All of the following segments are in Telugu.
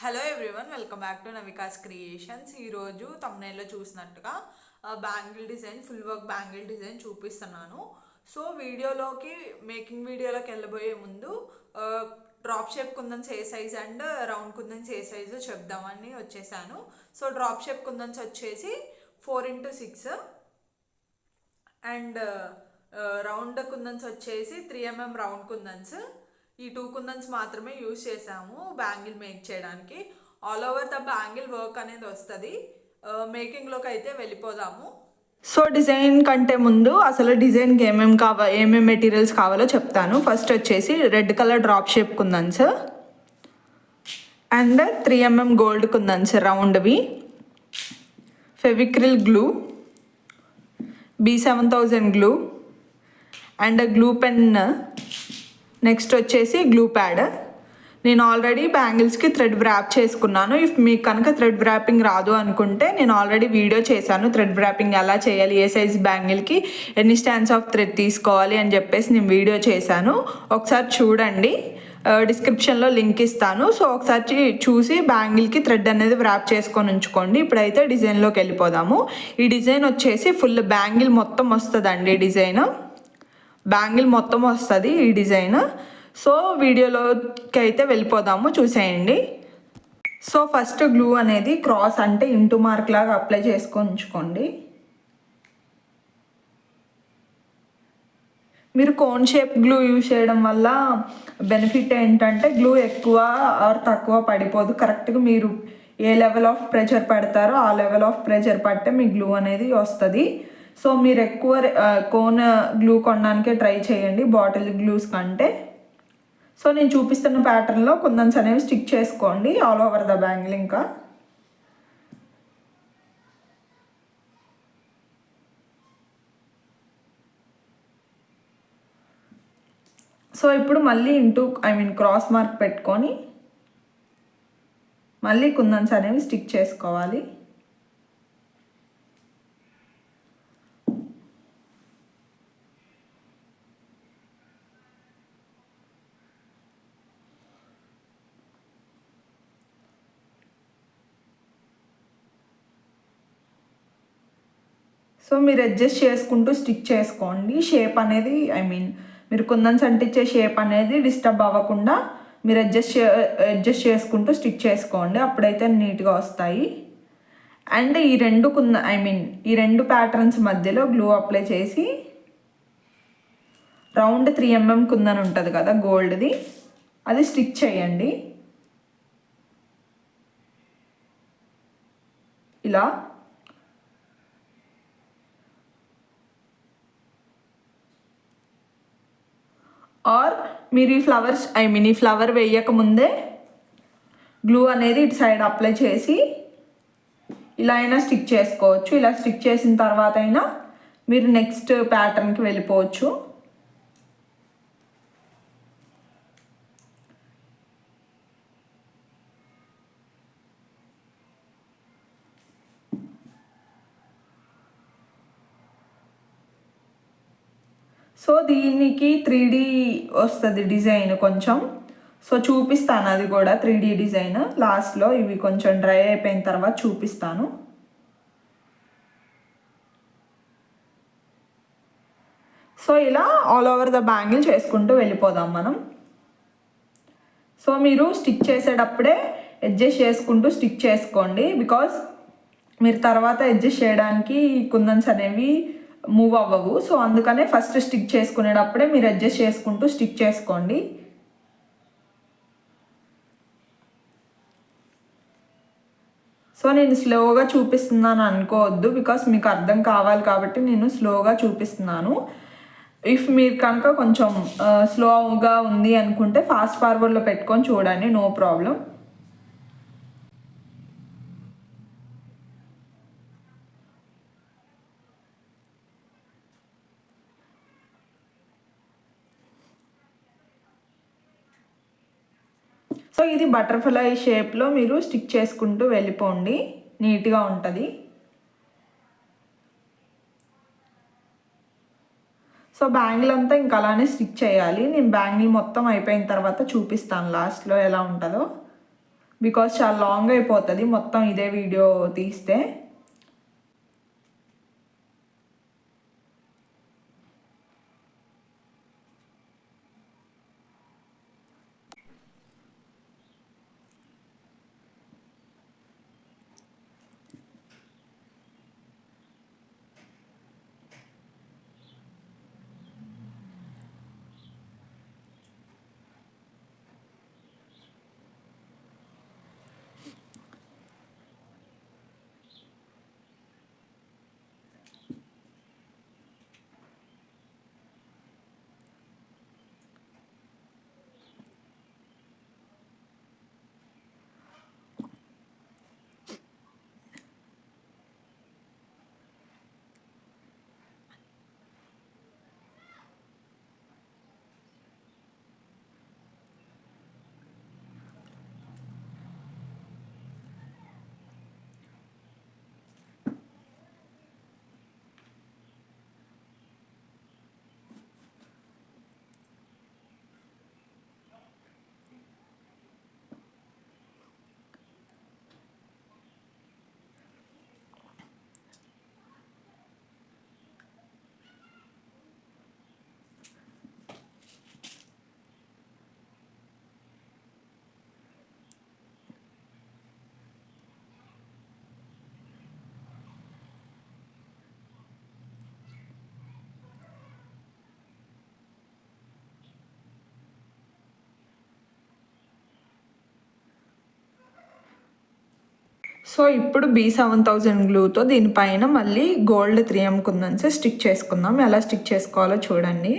Hello everyone, welcome back to Navikas creations. ఈరోజు తమ్నైల్లో చూసినట్టుగా bangle design, full work bangle design చూపిస్తున్నాను. సో మేకింగ్ వీడియోలోకి వెళ్ళబోయే ముందు డ్రాప్ షేప్ కుందన్స్ ఏ సైజ్ అండ్ రౌండ్ కుందన్స్ ఏ సైజు చెప్దామని వచ్చేసాను. సో డ్రాప్ షేప్ కుందన్స్ వచ్చేసి 4x6 అండ్ రౌండ్ కుందన్స్ వచ్చేసి 3mm రౌండ్ కుందన్స్. ఈ 2 కుందన్స్ మాత్రమే యూజ్ చేసాము బ్యాంగిల్ మేక్ చేయడానికి. All over the bangle work అనేది వస్తుంది. మేకింగ్లోకి అయితే వెళ్ళిపోదాము. సో డిజైన్ కంటే ముందు అసలు డిజైన్కి ఏమేమి మెటీరియల్స్ కావాలో చెప్తాను. ఫస్ట్ వచ్చేసి red colour drop shape kundans and 3mm gold kundans రౌండ్వి, Fevicryl glue, B7000 glue and glue pen. Next వచ్చేసి గ్లూ ప్యాడ్. నేను ఆల్రెడీ బ్యాంగిల్స్కి థ్రెడ్ వ్రాప్ చేసుకున్నాను. ఇఫ్ మీకు కనుక థ్రెడ్ వ్రాపింగ్ రాదు అనుకుంటే నేను ఆల్రెడీ వీడియో చేశాను. థ్రెడ్ వ్రాపింగ్ ఎలా చేయాలి, ఏ సైజ్ బ్యాంగిల్కి ఎన్ని స్టాండ్స్ ఆఫ్ థ్రెడ్ తీసుకోవాలి అని చెప్పేసి నేను వీడియో చేశాను. ఒకసారి చూడండి, డిస్క్రిప్షన్లో లింక్ ఇస్తాను. సో ఒకసారి చూసి బ్యాంగిల్కి థ్రెడ్ అనేది వ్రాప్ చేసుకొని ఉంచుకోండి. ఇప్పుడైతే డిజైన్లోకి వెళ్ళిపోదాము. ఈ డిజైన్ వచ్చేసి ఫుల్ బ్యాంగిల్ మొత్తం వస్తుందండి. బ్యాంగిల్ మొత్తం వస్తుంది ఈ డిజైన్. సో వీడియోలోకి అయితే వెళ్ళిపోదాము, చూసేయండి. సో ఫస్ట్ గ్లూ అనేది క్రాస్ అంటే ఇంటూ మార్క్ లాగా అప్లై చేసుకొని ఉంచుకోండి. మీరు కోన్ షేప్ గ్లూ యూజ్ చేయడం వల్ల బెనిఫిట్ ఏంటంటే గ్లూ ఎక్కువ ఆర్ తక్కువ పడిపోదు. కరెక్ట్గా మీరు ఏ లెవెల్ ఆఫ్ ప్రెషర్ పెడతారో ఆ లెవెల్ ఆఫ్ ప్రెషర్ పడితే మీ గ్లూ అనేది వస్తుంది. సో మీరు ఎక్కువ కోన్ గ్లూ కొనడానికే ట్రై చేయండి బాటిల్ గ్లూస్ కంటే. సో నేను చూపిస్తున్న ప్యాటర్న్లో కుందన్స్ అనేవి స్టిక్ చేసుకోండి ఆల్ ఓవర్ ద బ్యాంగిల్. ఇంకా సో ఇప్పుడు మళ్ళీ క్రాస్ మార్క్ పెట్టుకొని మళ్ళీ కుందన్స్ అనేవి స్టిక్ చేసుకోవాలి. సో మీరు అడ్జస్ట్ చేసుకుంటూ స్టిక్ చేసుకోండి. షేప్ అనేది మీరు కుందన్స్ అంటించే షేప్ అనేది డిస్టర్బ్ అవ్వకుండా మీరు అడ్జస్ట్ చేసుకుంటూ స్టిక్ చేసుకోండి, అప్పుడైతే నీట్గా వస్తాయి. అండ్ ఈ రెండు ప్యాటర్న్స్ మధ్యలో గ్లూ అప్లై చేసి రౌండ్ 3mm కుందన్ ఉంటుంది కదా గోల్డ్ది, అది స్టిక్ చేయండి ఇలా. ఆర్ మీరు ఈ ఫ్లవర్ వేయకముందే గ్లూ అనేది ఇటు సైడ్ అప్లై చేసి ఇలా అయినా స్టిక్ చేసుకోవచ్చు. ఇలా స్టిక్ చేసిన తర్వాత అయినా మీరు నెక్స్ట్ ప్యాటర్న్కి వెళ్ళిపోవచ్చు. సో దీనికి 3D వస్తుంది డిజైన్ కొంచెం. సో చూపిస్తాను అది కూడా 3D డిజైన్ లాస్ట్లో. ఇవి కొంచెం డ్రై అయిపోయిన తర్వాత చూపిస్తాను. సో ఇలా ఆల్ ఓవర్ ద బ్యాంగిల్ చేసుకుంటూ వెళ్ళిపోదాం మనం. సో మీరు స్టిక్ చేసేటప్పుడే అడ్జస్ట్ చేసుకుంటూ స్టిక్ చేసుకోండి, బికాస్ మీరు తర్వాత అడ్జస్ట్ చేయడానికి కుందన్స్ అనేవి మూవ్ అవ్వవు. సో అందుకనే ఫస్ట్ స్టిక్ చేసుకునేటప్పుడే మీరు అడ్జస్ట్ చేసుకుంటూ స్టిక్ చేసుకోండి. సో నేను స్లోగా చూపిస్తున్నాను అనుకోవద్దు, బికాస్ మీకు అర్థం కావాలి కాబట్టి నేను స్లోగా చూపిస్తున్నాను. ఇఫ్ మీరు కనుక కొంచెం స్లోగా ఉంది అనుకుంటే ఫాస్ట్ ఫార్వర్డ్లో పెట్టుకొని చూడండి, నో ప్రాబ్లం. సో ఇది బటర్ఫ్లై షేప్లో మీరు స్టిక్ చేసుకుంటూ వెళ్ళిపోండి, నీట్గా ఉంటుంది. సో బ్యాంగిల్ అంతా ఇంకా అలానే స్టిక్ చేయాలి. నేను బ్యాంగిల్ మొత్తం అయిపోయిన తర్వాత చూపిస్తాను లాస్ట్లో ఎలా ఉంటుందో. బికాస్ చాలా లాంగ్ అయిపోతుంది మొత్తం ఇదే వీడియో తీస్తే. సో ఇప్పుడు B7000 గ్లూతో దీనిపైన మళ్ళీ గోల్డ్ 3M కుందన్స్ స్టిక్ చేసుకుందాం. ఎలా స్టిక్ చేసుకోవాలో చూడండి.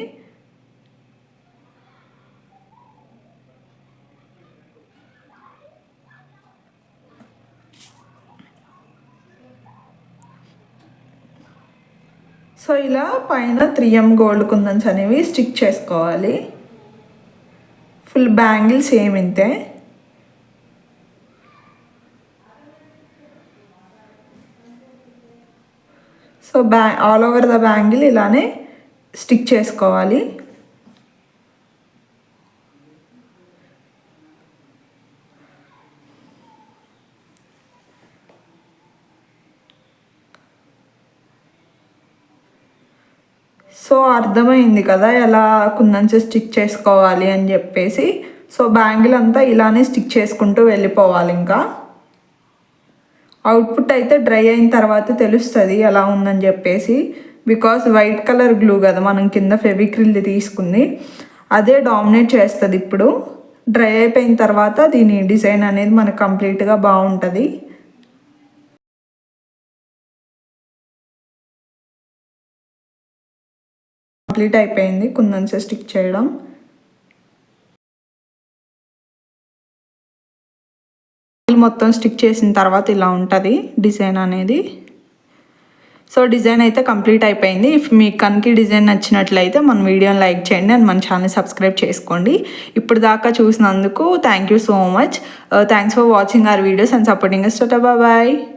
సో ఇలా పైన 3M గోల్డ్ కుందన్స్ అనేవి స్టిక్ చేసుకోవాలి. ఫుల్ బ్యాంగిల్ సేమ్ ఇంతే. So all over the bangle ఇలానే స్టిక్ చేసుకోవాలి. సో అర్థమైంది కదా ఎలా కుందన్స్ స్టిక్ చేసుకోవాలి అని చెప్పేసి. సో బ్యాంగిల్ అంతా ఇలానే స్టిక్ చేసుకుంటూ వెళ్ళిపోవాలి. ఇంకా అవుట్పుట్ అయితే డ్రై అయిన తర్వాత తెలుస్తుంది ఎలా ఉందని చెప్పేసి. బికాస్ వైట్ కలర్ గ్లూ కదా మనం కింద ఫెవిక్రిల్ది తీసుకుంది, అదే డామినేట్ చేస్తుంది. ఇప్పుడు డ్రై అయిపోయిన తర్వాత దీని డిజైన్ అనేది మనకు కంప్లీట్గా బాగుంటుంది. కంప్లీట్ అయిపోయింది కుందన్స్ స్టిక్ చేయడం. మొత్తం స్టిక్ చేసిన తర్వాత ఇలా ఉంటుంది డిజైన్ అనేది. సో డిజైన్ అయితే కంప్లీట్ అయిపోయింది. ఇఫ్ మీకు కనుక డిజైన్ నచ్చినట్లయితే మన వీడియోని లైక్ చేయండి అండ్ మన ఛానల్ సబ్స్క్రైబ్ చేసుకోండి. ఇప్పుడు దాకా చూసినందుకు thank you so much. Thanks for watching our videos and supporting us. Bye bye.